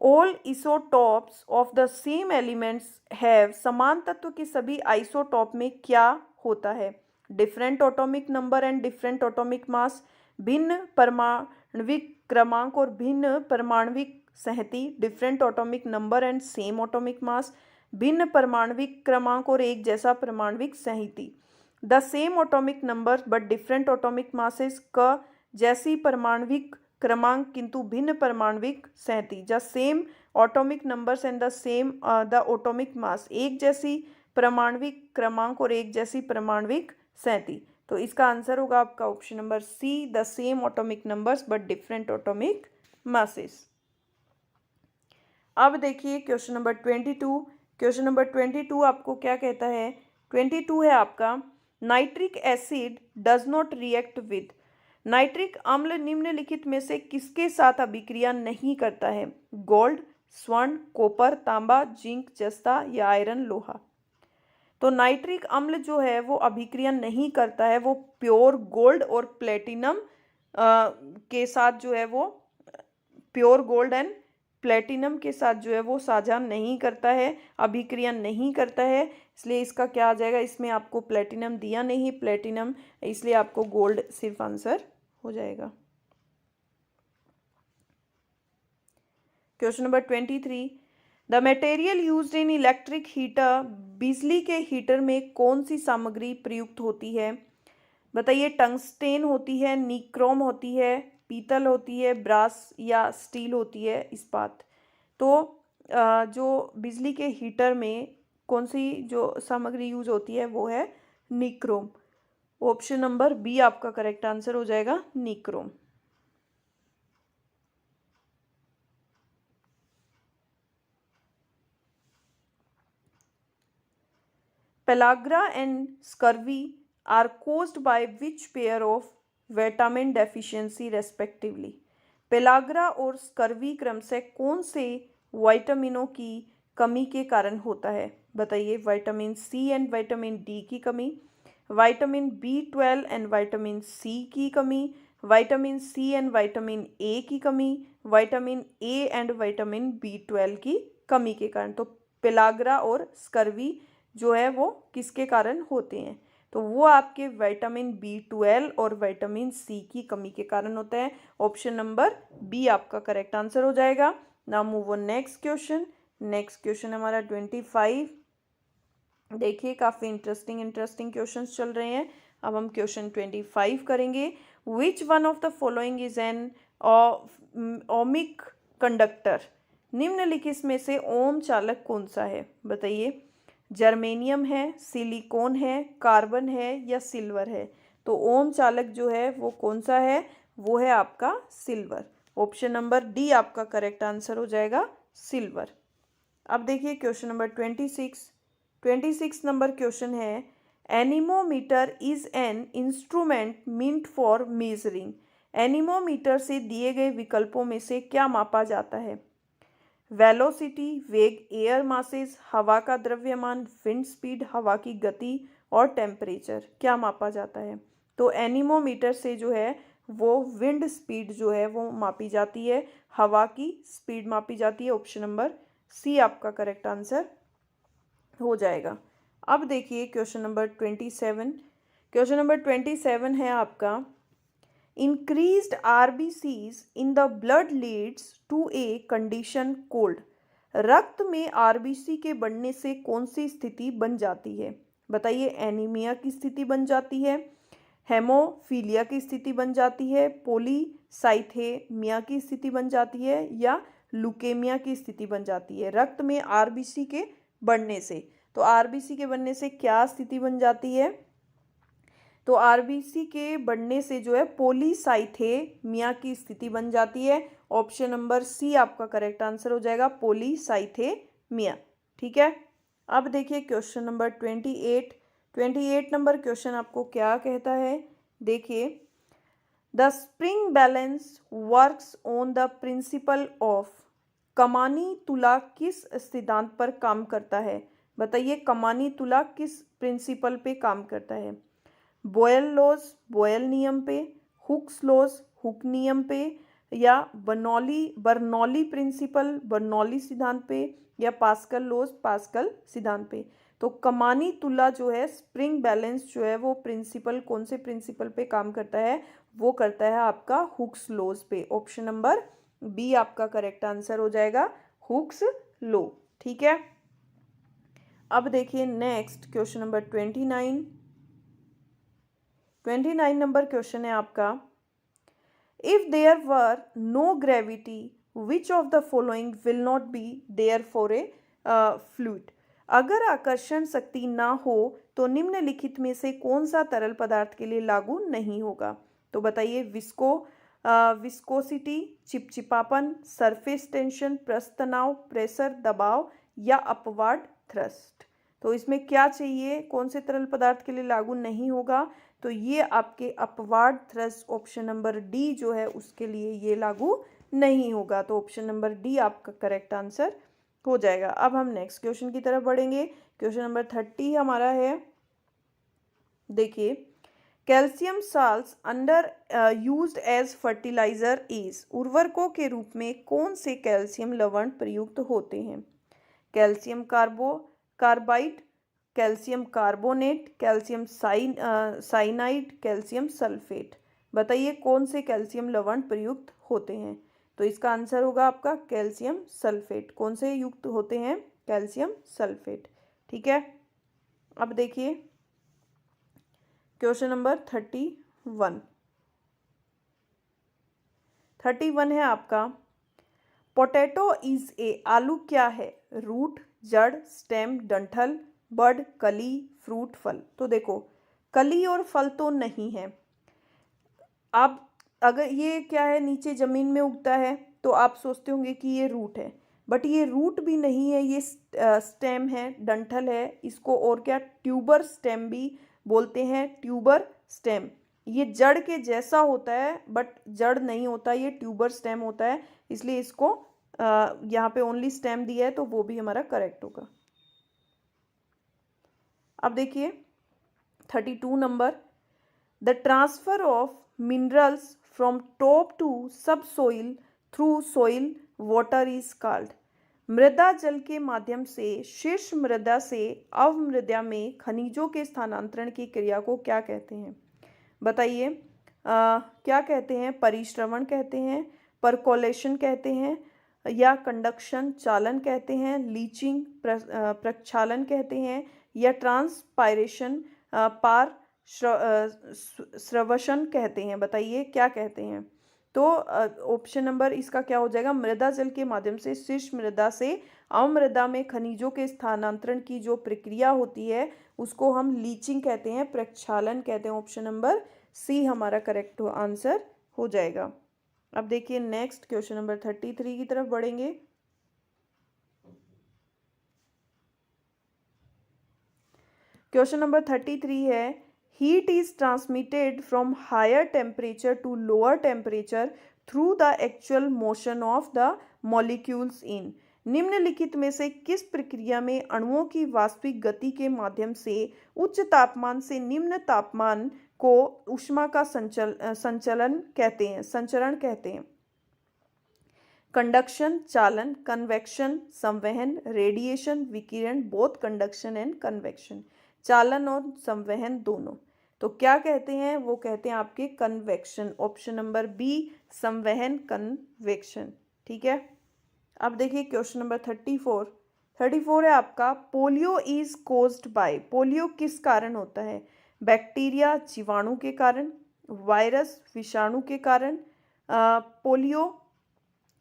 all isotopes of the same elements have, समान तत्व के सभी आइसोटॉप में क्या होता है? Different atomic number and different atomic mass, भिन्न परमाणविक क्रमांक और भिन्न परमाणविक संहति, different atomic number and same atomic mass, भिन्न परमाणविक क्रमांक और एक जैसा परमाणविक संहति। The same atomic number but different atomic masses, क जैसी परमाणविक क्रमांक किंतु भिन्न परमाणविक संहति। The same atomic numbers and the same the atomic mass, एक जैसी परमाणविक क्रमांक और एक जैसी परमाणविक संहति। तो इसका आंसर होगा आपका option number C, the same atomic numbers but different atomic masses. अब देखिए क्वेश्चन नंबर 22। क्वेश्चन नंबर 22 आपको क्या कहता है? 22 है आपका, nitric acid does not react with, nitric अम्ल निम्नलिखित में से किसके साथ अभिक्रिया नहीं करता है? गोल्ड, स्वर्ण, कॉपर, तांबा, जिंक, जस्ता या आयरन, लोहा। तो नाइट्रिक अम्ल जो है वो अभिक्रिया नहीं करता है, वो प्योर गोल्ड और प्लेटिनम के साथ जो है वो प्योर गोल्ड एंड प्लेटिनम के साथ जो है वो साझा नहीं करता है, अभिक्रिया नहीं करता है, इसलिए इसका क्या आ जाएगा? इसमें आपको प्लेटिनम दिया नहीं, प्लेटिनम, इसलिए आपको गोल्ड सिर्फ आंसर हो जाएगा। Question number 23, the material used in electric heater, बिजली के हीटर में कौन सी सामग्री प्रयुक्त होती है? बताइए, टंगस्टेन होती है, निक्रोम होती है, पीतल होती है, ब्रास या स्टील होती है, इस्पात। तो जो बिजली के हीटर में कौन सी जो सामग्री यूज होती है वो है निक्रोम। ऑप्शन नंबर बी आपका करेक्ट आंसर हो जाएगा, nichrome. Pellagra and scurvy are caused by which pair of vitamin deficiency respectively. Pellagra और स्कर्वी क्रमशः कौन से विटामिनों की कमी के कारण होता है? बताइए, vitamin C and vitamin D की कमी, vitamin B12 and vitamin C की कमी, vitamin C and vitamin A की कमी, vitamin A and vitamin B12 की कमी के कारण। तो पेलाग्रा और स्कर्वी जो है वो किसके कारण होते हैं? तो वो आपके विटामिन B12 और विटामिन सी की कमी के कारण होता है। ऑप्शन नंबर बी आपका करेक्ट आंसर हो जाएगा। Now move on next question. Next question हमारा 25। देखिए, काफ़ी इंटरेस्टिंग क्वेश्चंस चल रहे हैं। अब हम क्वेश्चन 25 करेंगे। Which one of the following is an ohmic conductor, निम्नलिखित में से ओम चालक कौन सा है? बताइए, जर्मेनियम है, सिलिकॉन है, कार्बन है या सिल्वर है? तो ओम चालक जो है वो कौन सा है? वो है आपका सिल्वर। ऑप्शन नंबर डी आपका करेक्ट आंसर हो जाएगा, सिल्वर। अब देखिए क्वेश्चन नंबर 26 नंबर क्वेश्चन है, anemometer is an instrument meant for measuring. Anemometer से दिए गए विकल्पों में से क्या मापा जाता है? वेलोसिटी, वेग, एयर मासेस, हवा का द्रव्यमान, विंड स्पीड, हवा की गति और टेम्परेचर, क्या मापा जाता है? तो एनीमोमीटर से जो है वो विंड स्पीड जो है वो मापी जाती है, हवा की स्पीड मापी जाती है। ऑप्शन नंबर सी आपका करेक्ट आंसर हो जाएगा। अब देखिए क्वेश्चन नंबर 27। क्वेश्चन नंबर 27 है आपका, increased RBCs in the blood leads to a condition called। रक्त में RBC के बढ़ने से कौन सी स्थिति बन जाती है? बताइए, एनीमिया की स्थिति बन जाती है, हेमोफीलिया की स्थिति बन जाती है, पॉलीसाइथेमिया की स्थिति बन जाती है या लुकेमिया की स्थिति बन जाती है? रक्त में RBC के बढ़ने से, तो RBC के बढ़ने से क्या स्थिति बन जाती है? तो आरबीसी के बढ़ने से जो है पॉलीसाइथेमिया की स्थिति बन जाती है। ऑप्शन नंबर सी आपका करेक्ट आंसर हो जाएगा, पॉलीसाइथेमिया। ठीक है। अब देखिए क्वेश्चन नंबर 28 नंबर क्वेश्चन आपको क्या कहता है? देखिए, the spring balance works on the principle of. कमानी तुला किस सिद्धांत पर काम करता है? बताइए, कमानी तुला किस प्रिंसिपल पे काम करता है? बॉयल लॉज बॉयल नियम पे, हुक्स लॉज हुक नियम पे, या बर्नौली प्रिंसिपल बर्नौली सिद्धांत पे, या पास्कल लॉज पास्कल सिद्धांत पे। तो कमानी तुला जो है स्प्रिंग बैलेंस जो है वो प्रिंसिपल कौन से प्रिंसिपल पे काम करता है, वो करता है आपका हुक्स लॉज पे। ऑप्शन नंबर बी आपका करेक्ट आंसर हो जाएगा, हुक्स लॉ। ठीक है, अब देखिए next question number 29 number question है आपका, if there were no gravity which of the following will not be there for a fluid. अगर आकर्षण शक्ति ना हो तो निम्नलिखित में से कौन सा तरल पदार्थ के लिए लागू नहीं होगा। तो बताइए, विस्कोसिटी चिपचिपापन, सरफेस टेंशन पृष्ठ तनाव, प्रेशर दबाव, या अपवार्ड थ्रस्ट। तो इसमें क्या चाहिए, कौन से तरल पदार्थ के लिए लागू नहीं होगा, तो ये आपके upward thrust option number D जो है उसके लिए ये लागू नहीं होगा। तो ऑप्शन नंबर डी आपका करेक्ट आंसर हो जाएगा। अब हम नेक्स्ट क्वेश्चन की तरफ बढ़ेंगे। क्वेश्चन नंबर 30 हमारा है, देखिए, calcium salts under used as fertiliser is, उर्वरकों के रूप में कौन से कैल्शियम लवण प्रयुक्त होते हैं। Calcium carbide, calcium carbonate, calcium cyanide, calcium sulphate. बताइए कौन से कैल्शियम लवण प्रयुक्त होते हैं। तो इसका आंसर होगा आपका कैल्शियम सल्फेट। कौन से युक्त होते हैं, कैल्शियम सल्फेट। ठीक है, अब देखिए क्वेश्चन नंबर 31 है आपका, पोटैटो इज ए, आलू क्या है, रूट, जड़, स्टेम, डंठल, बड, कली, फ्रूट, फल। तो देखो, कली और फल तो नहीं है। आप अगर ये क्या है, नीचे ज़मीन में उगता है तो आप सोचते होंगे कि ये रूट है, बट ये रूट भी नहीं है, ये स्टेम है, डंठल है, इसको और क्या ट्यूबर स्टेम भी बोलते हैं, ट्यूबर स्टेम। ये जड़ के जैसा होता है बट जड़ नहीं होता, ये ट्यूबर स्टेम होता है, इसलिए इसको यहाँ पे ओनली स्टेम दिया है तो वो भी हमारा करेक्ट होगा। अब देखिए 32 number, the transfer of minerals from top to subsoil through soil water is called. मृदा जल के माध्यम से शीर्ष मृदा से अवमृदा में खनिजों के स्थानांतरण की क्रिया को क्या कहते हैं। बताइए, क्या कहते हैं, परिश्रवण कहते हैं, परकोलेशन कहते हैं, या कंडक्शन चालन कहते हैं, लीचिंग प्रक्षालन कहते हैं, या ट्रांसपायरेशन पार श्रवशन कहते हैं। बताइए क्या कहते हैं। तो ऑप्शन नंबर इसका क्या हो जाएगा, मृदा जल के माध्यम से शीर्ष मृदा से अवमृदा में खनिजों के स्थानांतरण की जो प्रक्रिया होती है उसको हम लीचिंग कहते हैं, प्रक्षालन कहते हैं। ऑप्शन नंबर सी हमारा करेक्ट आंसर हो जाएगा। अब देखिए नेक्स्ट क्वेश्चन नंबर 33 की तरफ बढ़ेंगे। क्वेश्चन नंबर 33 है, heat is transmitted from higher temperature to lower temperature through the actual motion of the molecules in. निम्नलिखित में से किस प्रक्रिया में अणुओं की वास्तविक गति के माध्यम से उच्च तापमान से निम्न तापमान को ऊष्मा का संचरण कहते हैं। कंडक्शन चालन, कन्वेक्शन संवहन, रेडिएशन विकिरण, बोथ कंडक्शन एंड कन्वेक्शन। चालन और संवहन दोनों। तो क्या कहते हैं, वो कहते हैं आपके कन्वेक्शन। ऑप्शन नंबर बी संवहन कन्वेक्शन। ठीक है, अब देखिए क्वेश्चन नंबर 34 है आपका, polio is caused by, polio किस कारण होता है। बैक्टीरिया जीवाणु के कारण, वायरस विषाणु के कारण, पोलियो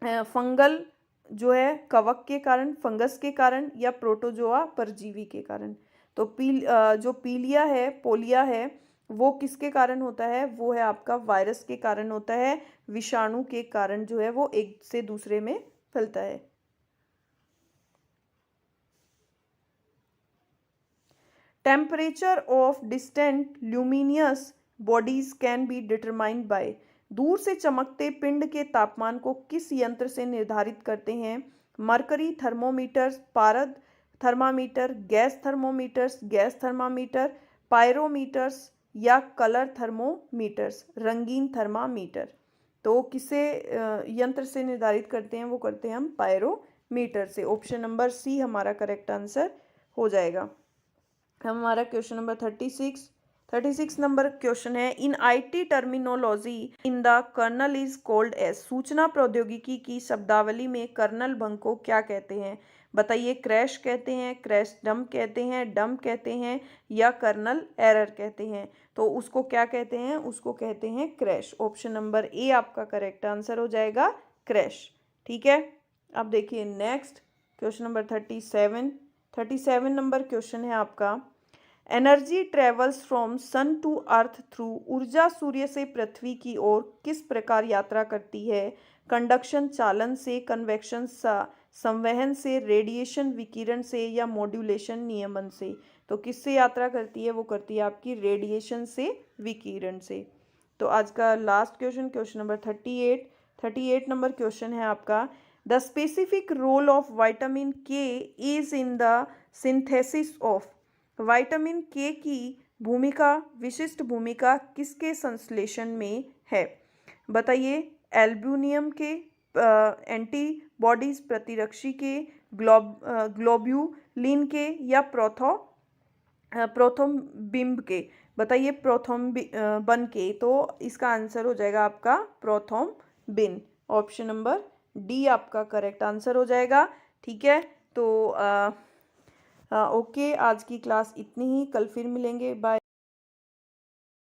फंगल जो है कवक के कारण, फंगस के कारण, या प्रोटोजोआ परजीवी के कारण। तो जो पोलिया है वो किसके कारण होता है, वो है आपका वायरस के कारण होता है, विषाणु के कारण जो है वो एक से दूसरे में फैलता है। Temperature of distant luminous bodies can be determined by, दूर से चमकते पिंड के तापमान को किस यंत्र से निर्धारित करते हैं। मरकरी थर्मोमीटर्स, पारद thermometer, gas thermometers, gas thermometer, pyrometers, या कलर थर्मोमीटर्स, रंगीन थर्मामीटर। तो किसे यंत्र से निर्धारित करते हैं, वो करते हैं हम पायरोमीटर से। ऑप्शन नंबर सी हमारा करेक्ट आंसर हो जाएगा। हमारा क्वेश्चन नंबर 36 नंबर क्वेश्चन है, in IT terminology in the kernel is called as. सूचना प्रौद्योगिकी की शब्दावली में कर्नल भंग को क्या कहते हैं? बताइए, क्रैश कहते हैं, क्रैश डंप कहते हैं, डंप कहते हैं, या कर्नल एरर कहते हैं? तो उसको क्या कहते हैं? उसको कहते हैं क्रैश। ऑप्शन नंबर ए आपका करेक्ट आंसर हो जाएगा, क्रैश। ठीक है, अब देखिए next question number 37 number question है आपका, energy travels from sun to earth through. ऊर्जा सूर्य से पृथ्वी की ओर किस प्रकार यात्रा करती है? कंडक्शन चालन से, कन्वेक्शन संवहन से, रेडिएशन विकिरण से, या मॉड्यूलेशन नियमन से? तो किससे यात्रा करती है? वो करती है आपकी रेडिएशन से, विकिरण से। तो आज का last question number 38 number question है आपका, the specific role of vitamin K is in the synthesis of. Vitamin K की भूमिका, विशिष्ट भूमिका किसके संश्लेषण में है? बताइए, एल्ब्यूमिन के, एंटीबॉडीज प्रतिरक्षी के, ग्लोब्यूलिन के, या प्रोथ्रोम्बिन के? बताइए, प्रोथ्रोम्बिन के। तो इसका आंसर हो जाएगा आपका प्रोथ्रोम्बिन। ऑप्शन नंबर डी आपका करेक्ट आंसर हो जाएगा। ठीक है, तो ओके, आज की क्लास इतनी ही, कल फिर मिलेंगे, बाय।